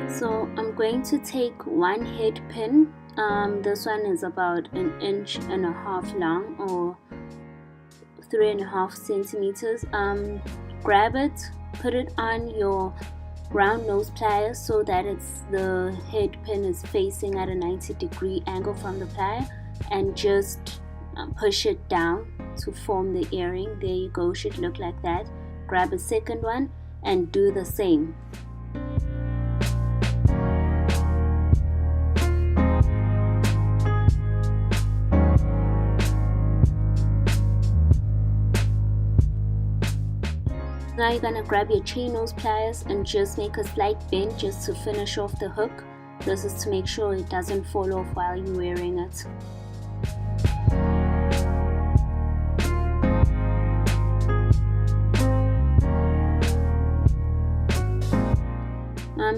So I'm going to take one head pin. This one is about 1.5 inches long, or 3.5 centimeters. Grab it, put it on your round nose pliers so that the head pin is facing at a 90-degree angle from the plier, and just push it down to form the earring. There you go, should look like that. Grab a second one and do the same. Now you're gonna grab your chain nose pliers and just make a slight bend just to finish off the hook. This is to make sure it doesn't fall off while you're wearing it.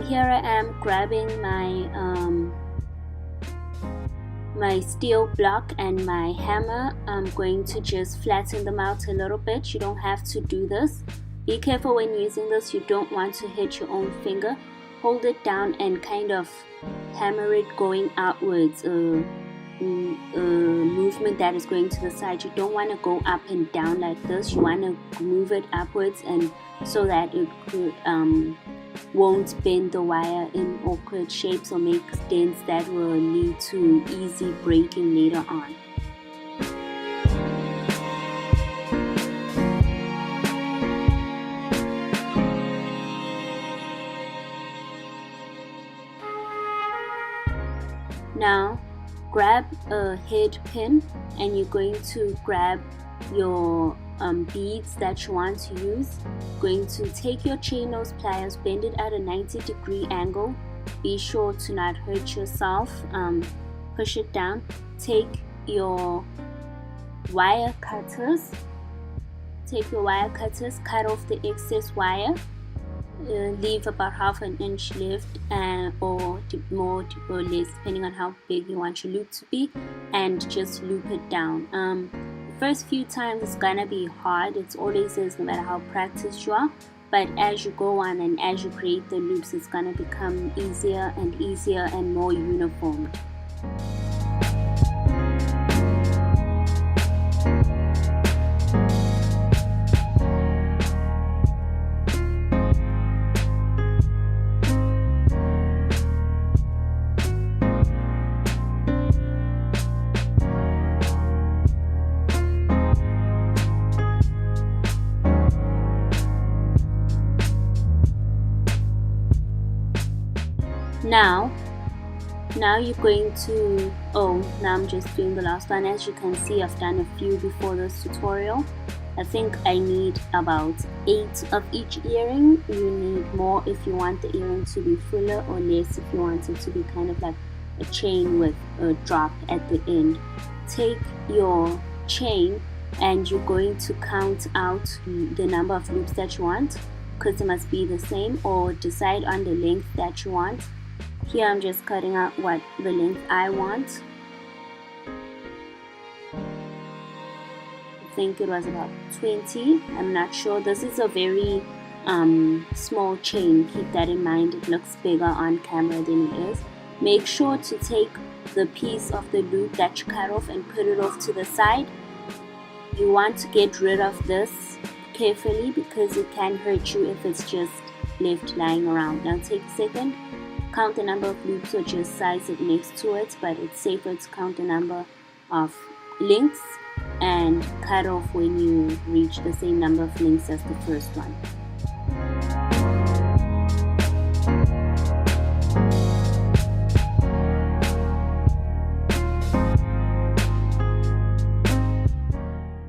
Here I am grabbing my steel block and my hammer. I'm going to just flatten them out a little bit. You don't have to do this. Be careful when using this, you don't want to hit your own finger. Hold it down and kind of hammer it going outwards, a movement that is going to the side. You don't want to go up and down like this. You want to move it upwards, and so that it won't bend the wire in awkward shapes or make dents that will lead to easy breaking later on. Now grab a head pin and you're going to grab your beads that you want to use. Going to take your chain nose pliers, bend it at a 90-degree angle. Be sure to not hurt yourself. Push it down. Take your wire cutters. Cut off the excess wire. Leave about 1/2 inch left, or more or less depending on how big you want your loop to be, and just loop it down. The first few times it's gonna be hard. It always is, no matter how practiced you are, but as you go on and as you create the loops, it's gonna become easier and more uniform. Now you're going to, now I'm just doing the last one. As you can see, I've done a few before this tutorial. I think I need about 8 of each earring. You need more if you want the earring to be fuller, or less if you want it to be kind of like a chain with a drop at the end. Take your chain and you're going to count out the number of loops that you want, because they must be the same, or decide on the length that you want. Here I'm just cutting out what the length I want. I think it was about 20. I'm not sure. This is a very small chain. Keep that in mind. It looks bigger on camera than it is. Make sure to take the piece of the loop that you cut off and put it off to the side. You want to get rid of this carefully because it can hurt you if it's just left lying around. Now take a second. Count the number of loops or just size it next to it, but it's safer to count the number of links and cut off when you reach the same number of links as the first one.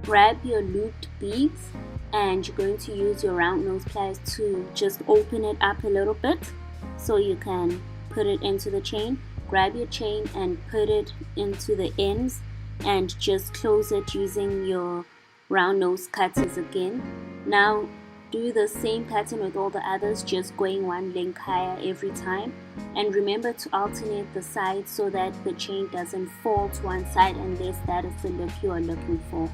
Grab your looped beads and you're going to use your round nose pliers to just open it up a little bit, so you can put it into the chain. Grab your chain and put it into the ends and just close it using your round nose cutters again. Now do the same pattern with all the others, just going one link higher every time. And remember to alternate the sides so that the chain doesn't fall to one side unless that is the look you are looking for.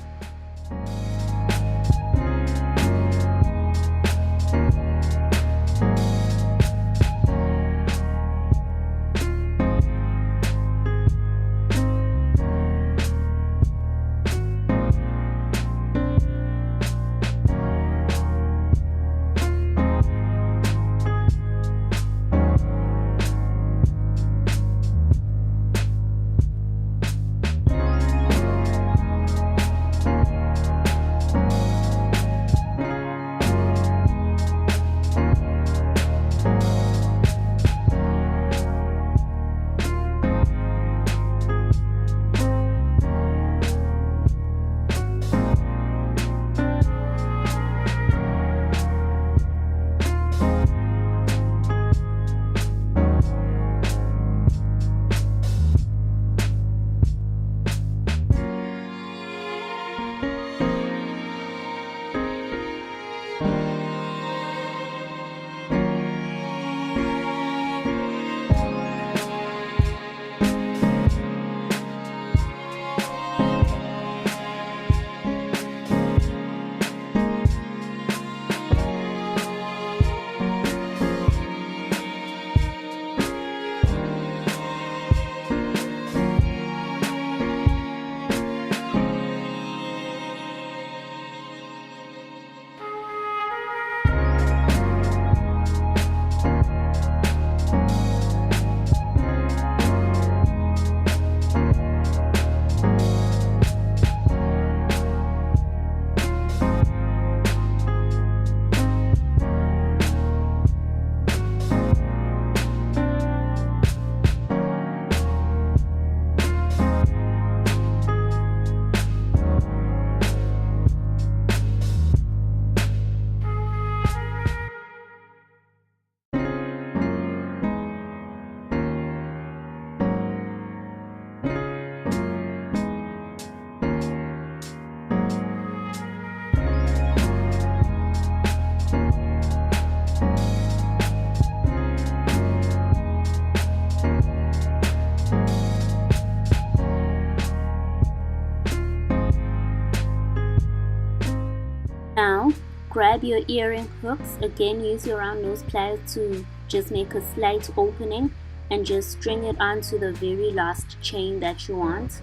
grab your earring hooks. Again, use your round nose pliers to just make a slight opening and just string it onto the very last chain that you want.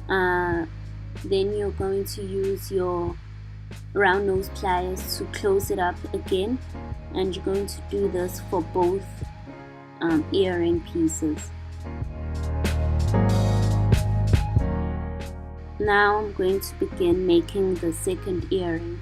Then you're going to use your round nose pliers to close it up again, and you're going to do this for both earring pieces. Now I'm going to begin making the second earring.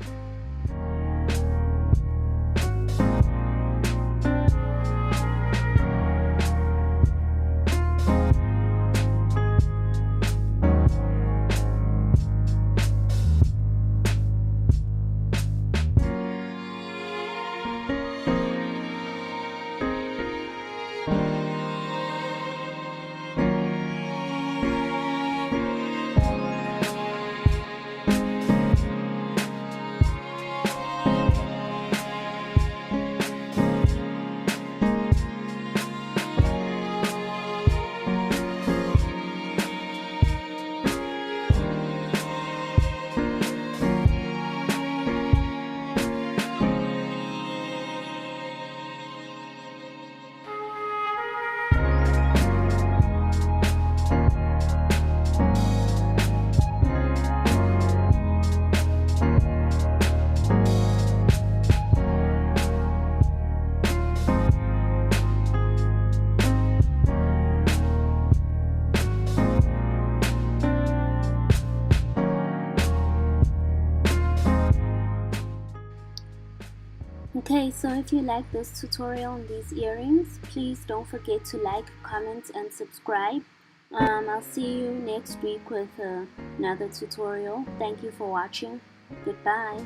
Okay, so if you like this tutorial on these earrings, please don't forget to like, comment, and subscribe. I'll see you next week with another tutorial. Thank you for watching. Goodbye.